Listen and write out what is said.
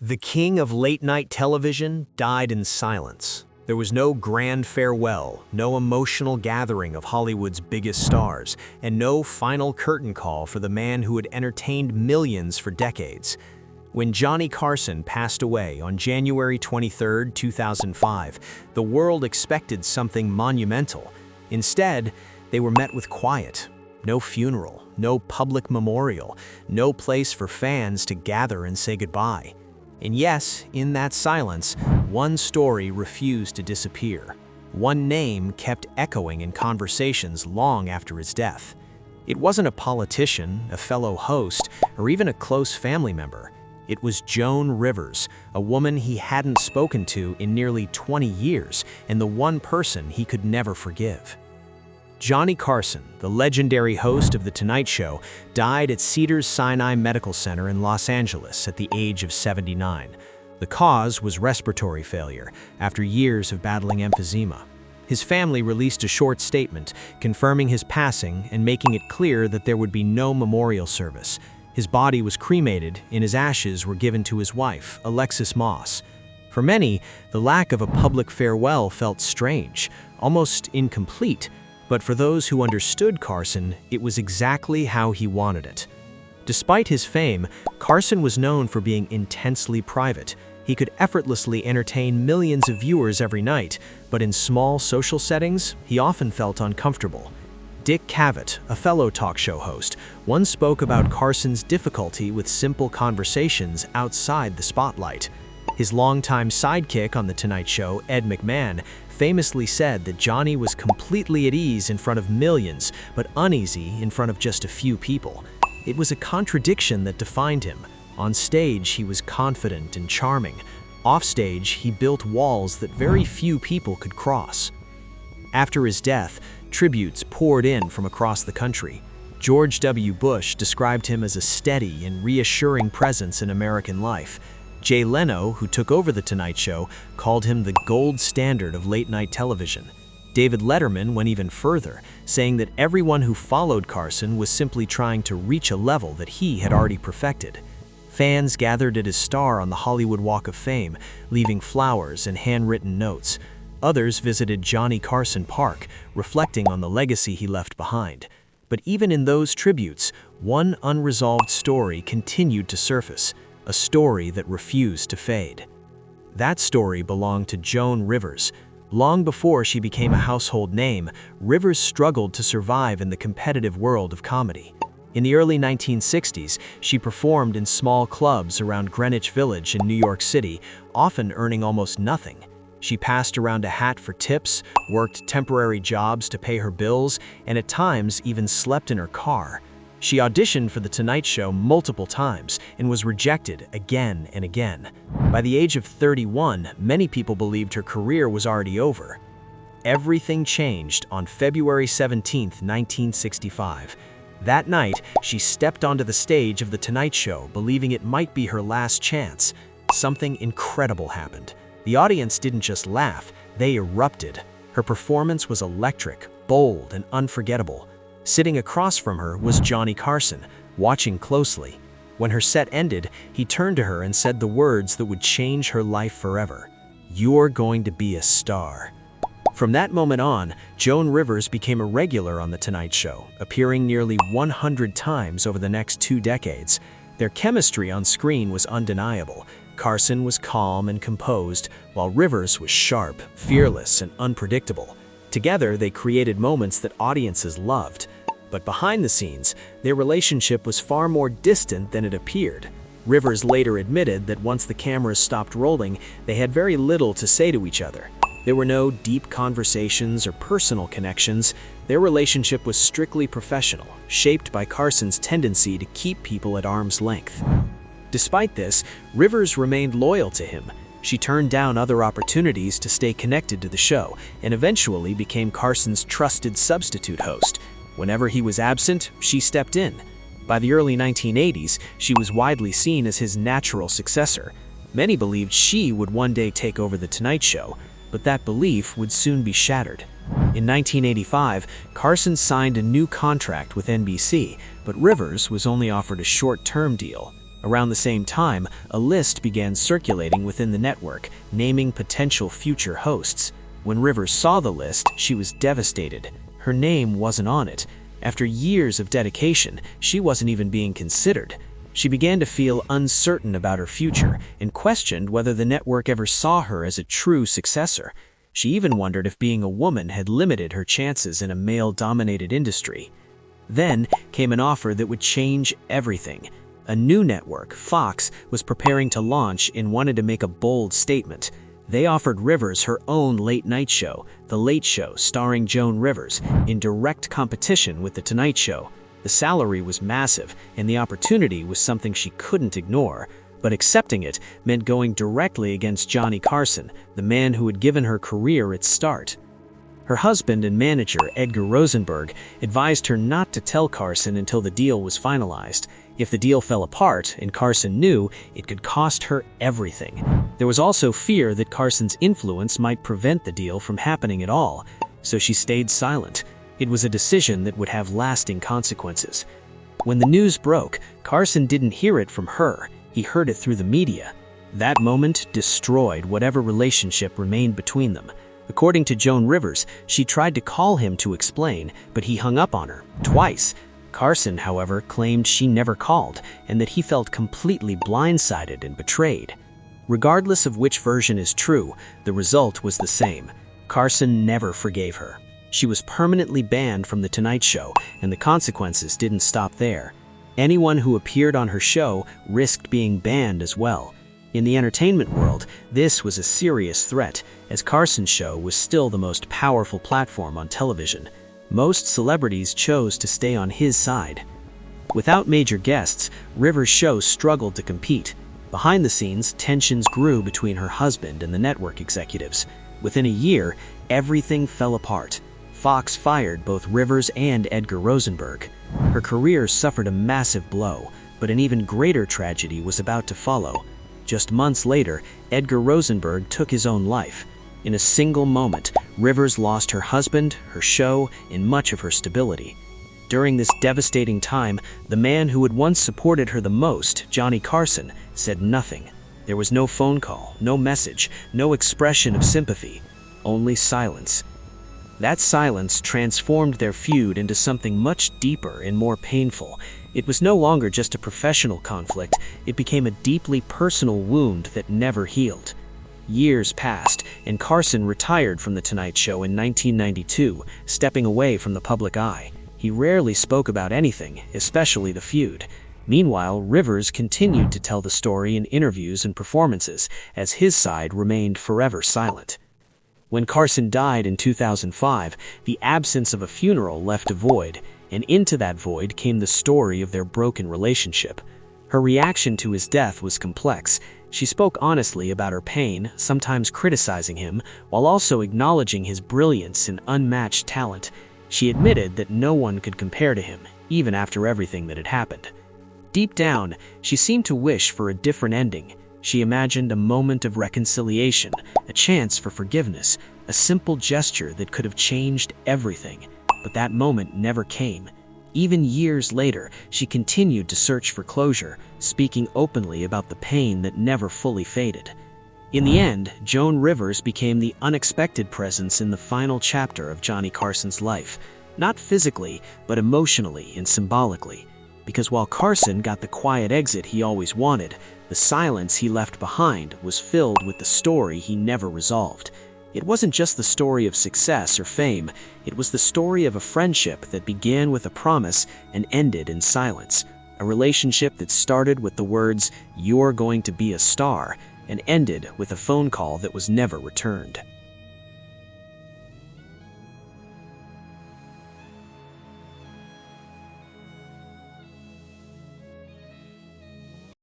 The king of late-night television died in silence. There was no grand farewell, no emotional gathering of Hollywood's biggest stars, and no final curtain call for the man who had entertained millions for decades. When Johnny Carson passed away on January 23, 2005, the world expected something monumental. Instead, they were met with quiet. No funeral, no public memorial, no place for fans to gather and say goodbye. And yes, in that silence, one story refused to disappear. One name kept echoing in conversations long after his death. It wasn't a politician, a fellow host, or even a close family member. It was Joan Rivers, a woman he hadn't spoken to in nearly 20 years, and the one person he could never forgive. Johnny Carson, the legendary host of The Tonight Show, died at Cedars-Sinai Medical Center in Los Angeles at the age of 79. The cause was respiratory failure, after years of battling emphysema. His family released a short statement, confirming his passing and making it clear that there would be no memorial service. His body was cremated, and his ashes were given to his wife, Alexis Moss. For many, the lack of a public farewell felt strange, almost incomplete. But for those who understood Carson, it was exactly how he wanted it. Despite his fame, Carson was known for being intensely private. He could effortlessly entertain millions of viewers every night, but in small social settings, he often felt uncomfortable. Dick Cavett, a fellow talk show host, once spoke about Carson's difficulty with simple conversations outside the spotlight. His longtime sidekick on The Tonight Show, Ed McMahon, famously said that Johnny was completely at ease in front of millions, but uneasy in front of just a few people. It was a contradiction that defined him. On stage, he was confident and charming. Offstage, he built walls that very few people could cross. After his death, tributes poured in from across the country. George W. Bush described him as a steady and reassuring presence in American life. Jay Leno, who took over The Tonight Show, called him the gold standard of late-night television. David Letterman went even further, saying that everyone who followed Carson was simply trying to reach a level that he had already perfected. Fans gathered at his star on the Hollywood Walk of Fame, leaving flowers and handwritten notes. Others visited Johnny Carson Park, reflecting on the legacy he left behind. But even in those tributes, one unresolved story continued to surface. A story that refused to fade. That story belonged to Joan Rivers. Long before she became a household name, Rivers struggled to survive in the competitive world of comedy. In the early 1960s, she performed in small clubs around Greenwich Village in New York City, often earning almost nothing. She passed around a hat for tips, worked temporary jobs to pay her bills, and at times even slept in her car. She auditioned for The Tonight Show multiple times and was rejected again and again. By the age of 31, many people believed her career was already over. Everything changed on February 17, 1965. That night, she stepped onto the stage of The Tonight Show, believing it might be her last chance. Something incredible happened. The audience didn't just laugh, they erupted. Her performance was electric, bold, and unforgettable. Sitting across from her was Johnny Carson, watching closely. When her set ended, he turned to her and said the words that would change her life forever. "You're going to be a star." From that moment on, Joan Rivers became a regular on The Tonight Show, appearing nearly 100 times over the next 2 decades. Their chemistry on screen was undeniable. Carson was calm and composed, while Rivers was sharp, fearless, and unpredictable. Together, they created moments that audiences loved. But behind the scenes, their relationship was far more distant than it appeared. Rivers later admitted that once the cameras stopped rolling, they had very little to say to each other. There were no deep conversations or personal connections. Their relationship was strictly professional, shaped by Carson's tendency to keep people at arm's length. Despite this, Rivers remained loyal to him. She turned down other opportunities to stay connected to the show and eventually became Carson's trusted substitute host. Whenever he was absent, she stepped in. By the early 1980s, she was widely seen as his natural successor. Many believed she would one day take over The Tonight Show, but that belief would soon be shattered. In 1985, Carson signed a new contract with NBC, but Rivers was only offered a short-term deal. Around the same time, a list began circulating within the network, naming potential future hosts. When Rivers saw the list, she was devastated. Her name wasn't on it. After years of dedication, she wasn't even being considered. She began to feel uncertain about her future and questioned whether the network ever saw her as a true successor. She even wondered if being a woman had limited her chances in a male-dominated industry. Then came an offer that would change everything. A new network, Fox, was preparing to launch and wanted to make a bold statement. They offered Rivers her own late-night show, The Late Show, starring Joan Rivers, in direct competition with The Tonight Show. The salary was massive, and the opportunity was something she couldn't ignore. But accepting it meant going directly against Johnny Carson, the man who had given her career its start. Her husband and manager, Edgar Rosenberg, advised her not to tell Carson until the deal was finalized. If the deal fell apart, and Carson knew, it could cost her everything. There was also fear that Carson's influence might prevent the deal from happening at all, so she stayed silent. It was a decision that would have lasting consequences. When the news broke, Carson didn't hear it from her. He heard it through the media. That moment destroyed whatever relationship remained between them. According to Joan Rivers, she tried to call him to explain, but he hung up on her, twice. Carson, however, claimed she never called, and that he felt completely blindsided and betrayed. Regardless of which version is true, the result was the same. Carson never forgave her. She was permanently banned from The Tonight Show, and the consequences didn't stop there. Anyone who appeared on her show risked being banned as well. In the entertainment world, this was a serious threat, as Carson's show was still the most powerful platform on television. Most celebrities chose to stay on his side. Without major guests, Rivers' show struggled to compete. Behind the scenes, tensions grew between her husband and the network executives. Within a year, everything fell apart. Fox fired both Rivers and Edgar Rosenberg. Her career suffered a massive blow, but an even greater tragedy was about to follow. Just months later, Edgar Rosenberg took his own life. In a single moment, Rivers lost her husband, her show, and much of her stability. During this devastating time, the man who had once supported her the most, Johnny Carson, said nothing. There was no phone call, no message, no expression of sympathy, only silence. That silence transformed their feud into something much deeper and more painful. It was no longer just a professional conflict, it became a deeply personal wound that never healed. Years passed, and Carson retired from The Tonight Show in 1992, stepping away from the public eye. He rarely spoke about anything, especially the feud. Meanwhile, Rivers continued to tell the story in interviews and performances, as his side remained forever silent. When Carson died in 2005, the absence of a funeral left a void, and into that void came the story of their broken relationship. Her reaction to his death was complex. She spoke honestly about her pain, sometimes criticizing him, while also acknowledging his brilliance and unmatched talent. She admitted that no one could compare to him, even after everything that had happened. Deep down, she seemed to wish for a different ending. She imagined a moment of reconciliation, a chance for forgiveness, a simple gesture that could have changed everything. But that moment never came. Even years later, she continued to search for closure, speaking openly about the pain that never fully faded. In the end, Joan Rivers became the unexpected presence in the final chapter of Johnny Carson's life, not physically, but emotionally and symbolically. Because while Carson got the quiet exit he always wanted, the silence he left behind was filled with the story he never resolved. It wasn't just the story of success or fame, it was the story of a friendship that began with a promise and ended in silence. A relationship that started with the words, "You're going to be a star," and ended with a phone call that was never returned.